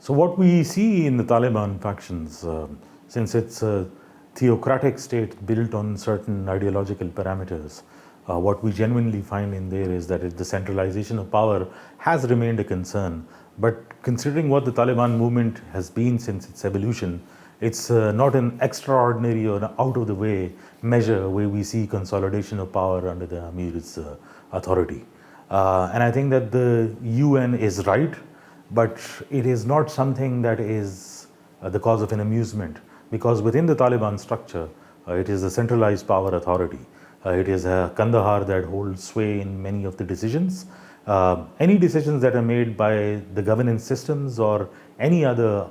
So what we see in the Taliban factions, since it's a theocratic state built on certain ideological parameters, what we genuinely find in there is that the centralization of power has remained a concern. But considering what the Taliban movement has been since its evolution, it's not an extraordinary or an out-of-the-way measure where we see consolidation of power under the Amir's authority. And I think that the UN is right, but it is not something that is the cause of an amusement, because within the Taliban structure, it is a centralized power authority. It is Kandahar that holds sway in many of the decisions. Any decisions that are made by the governance systems or any other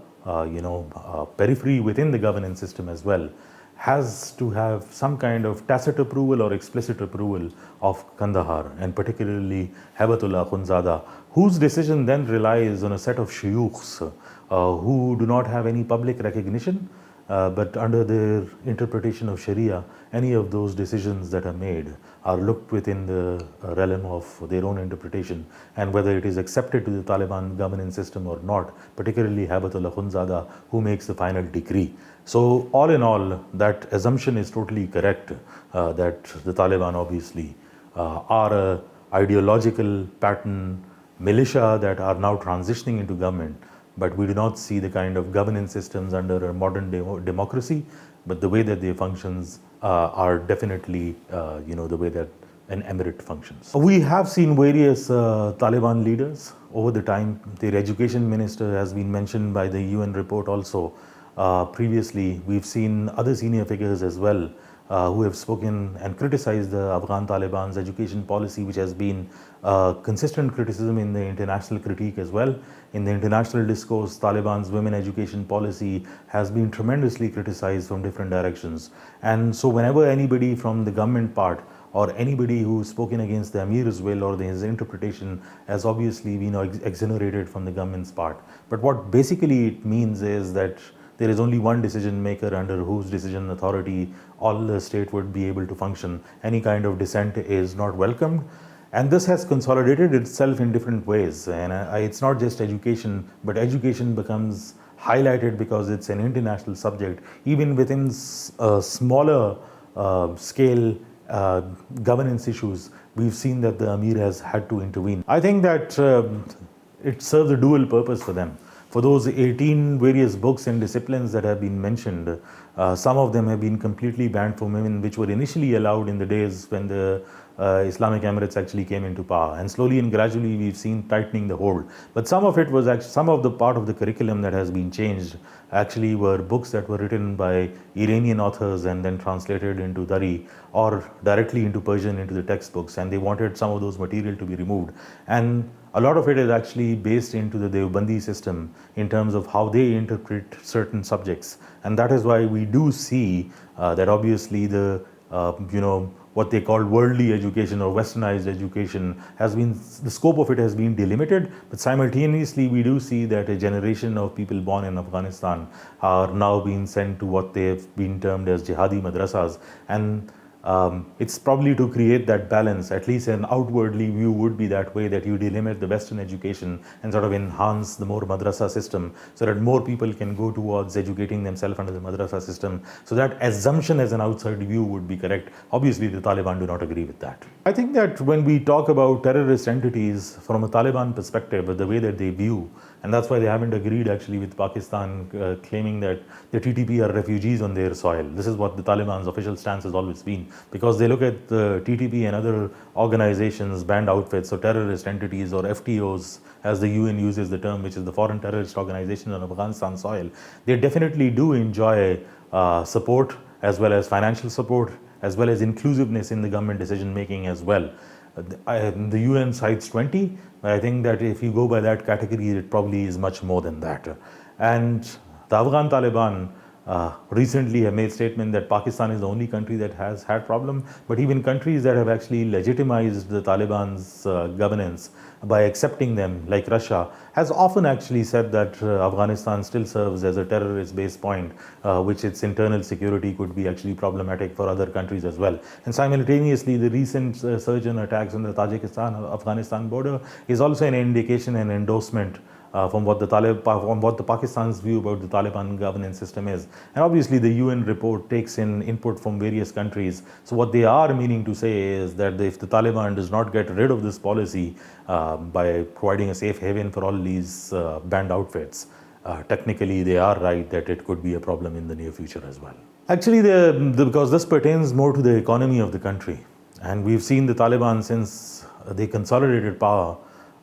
periphery within the governance system as well has to have some kind of tacit approval or explicit approval of Kandahar, and particularly Hebatullah Khunzada, whose decision then relies on a set of shuyukhs who do not have any public recognition, but under their interpretation of Sharia, any of those decisions that are made are looked within the realm of their own interpretation, and whether it is accepted to the Taliban governance system or not, particularly Hebatullah Khunzada, who makes the final decree. So all in all, that assumption is totally correct, that the Taliban obviously are a ideological pattern militia that are now transitioning into government, but we do not see the kind of governance systems under a modern democracy, but the way that they functions are definitely the way that an emirate functions. We have seen various Taliban leaders over the time. Their education minister has been mentioned by the UN report also. Previously, we've seen other senior figures as well who have spoken and criticized the Afghan Taliban's education policy, which has been consistent criticism in the international critique as well. In the international discourse, Taliban's women education policy has been tremendously criticized from different directions. And so whenever anybody from the government part or anybody who's spoken against the Amir's will or his interpretation has obviously been exonerated from the government's part. But what basically it means is that there is only one decision maker under whose decision authority all the state would be able to function. Any kind of dissent is not welcomed. And this has consolidated itself in different ways. And it's not just education, but education becomes highlighted because it's an international subject. Even within smaller scale governance issues, we've seen that the Amir has had to intervene. I think that it serves a dual purpose for them. For those 18 various books and disciplines that have been mentioned, some of them have been completely banned from women, which were initially allowed in the days when the Islamic Emirates actually came into power. And slowly and gradually we've seen tightening the hold. But some of it was actually, some of the part of the curriculum that has been changed actually were books that were written by Iranian authors and then translated into Dari or directly into Persian into the textbooks. And they wanted some of those material to be removed. And a lot of it is actually based into the Devbandi system in terms of how they interpret certain subjects. And that is why we do see that obviously the, what they call worldly education or westernized education has been, the scope of it has been delimited, but simultaneously we do see that a generation of people born in Afghanistan are now being sent to what they've been termed as jihadi madrasas. And it's probably to create that balance, at least an outwardly view would be that way, that you delimit the Western education and sort of enhance the more madrasa system so that more people can go towards educating themselves under the madrasa system. So that assumption as an outside view would be correct. Obviously, the Taliban do not agree with that. I think that when we talk about terrorist entities from a Taliban perspective, the way that they view, and that's why they haven't agreed actually with Pakistan claiming that the TTP are refugees on their soil. This is what the Taliban's official stance has always been, because they look at the TTP and other organizations, banned outfits or terrorist entities or FTOs, as the UN uses the term, which is the foreign terrorist organization on Afghanistan soil. They definitely do enjoy support as well as financial support, as well as inclusiveness in the government decision making as well. The UN cites 20, but I think that if you go by that category, it probably is much more than that. And the Afghan Taliban recently have made statement that Pakistan is the only country that has had problem, but even countries that have actually legitimized the Taliban's governance by accepting them, like Russia, has often actually said that Afghanistan still serves as a terrorist base point, which its internal security could be actually problematic for other countries as well. And simultaneously, the recent surge in attacks on the Tajikistan-Afghanistan border is also an indication and endorsement from what the Pakistan's view about the Taliban governance system is. And obviously the UN report takes in input from various countries. So what they are meaning to say is that if the Taliban does not get rid of this policy by providing a safe haven for all these banned outfits, technically they are right that it could be a problem in the near future as well. Actually, because this pertains more to the economy of the country. And we've seen the Taliban since they consolidated power,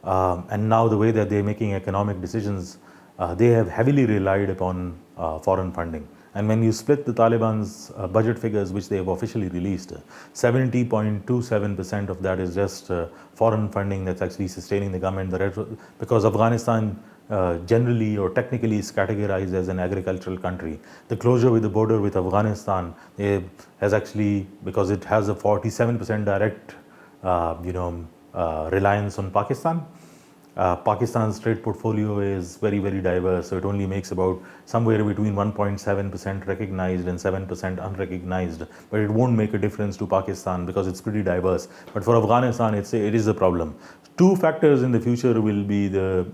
and now the way that they're making economic decisions, they have heavily relied upon foreign funding. And when you split the Taliban's budget figures, which they have officially released, 70.27% of that is just foreign funding that's actually sustaining the government. Because Afghanistan generally or technically is categorized as an agricultural country. The closure with the border with Afghanistan has actually, because it has a 47% direct reliance on Pakistan. Pakistan's trade portfolio is very, very diverse, so it only makes about somewhere between 1.7% recognized and 7% unrecognized, but it won't make a difference to Pakistan because it's pretty diverse. But for Afghanistan, it is a problem. Two factors in the future will be the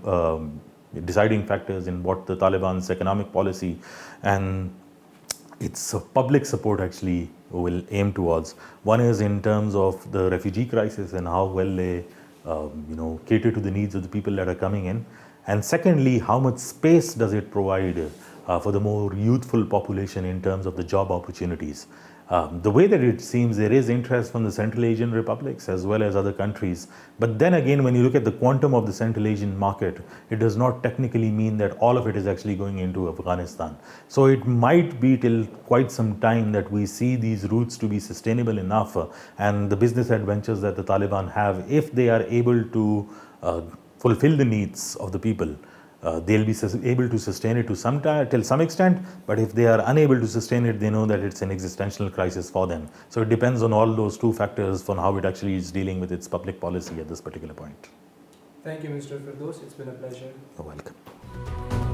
deciding factors in what the Taliban's economic policy and its public support actually will aim towards. One is in terms of the refugee crisis and how well they cater to the needs of the people that are coming in. And secondly, how much space does it provide for the more youthful population in terms of the job opportunities. The way that it seems, there is interest from the Central Asian republics as well as other countries. But then again, when you look at the quantum of the Central Asian market, it does not technically mean that all of it is actually going into Afghanistan. So it might be till quite some time that we see these routes to be sustainable enough and the business adventures that the Taliban have, if they are able to fulfill the needs of the people, they'll be able to sustain it till some extent, but if they are unable to sustain it, they know that it's an existential crisis for them. So it depends on all those two factors on how it actually is dealing with its public policy at this particular point. Thank you, Mr. Firdaus. It's been a pleasure. You're welcome.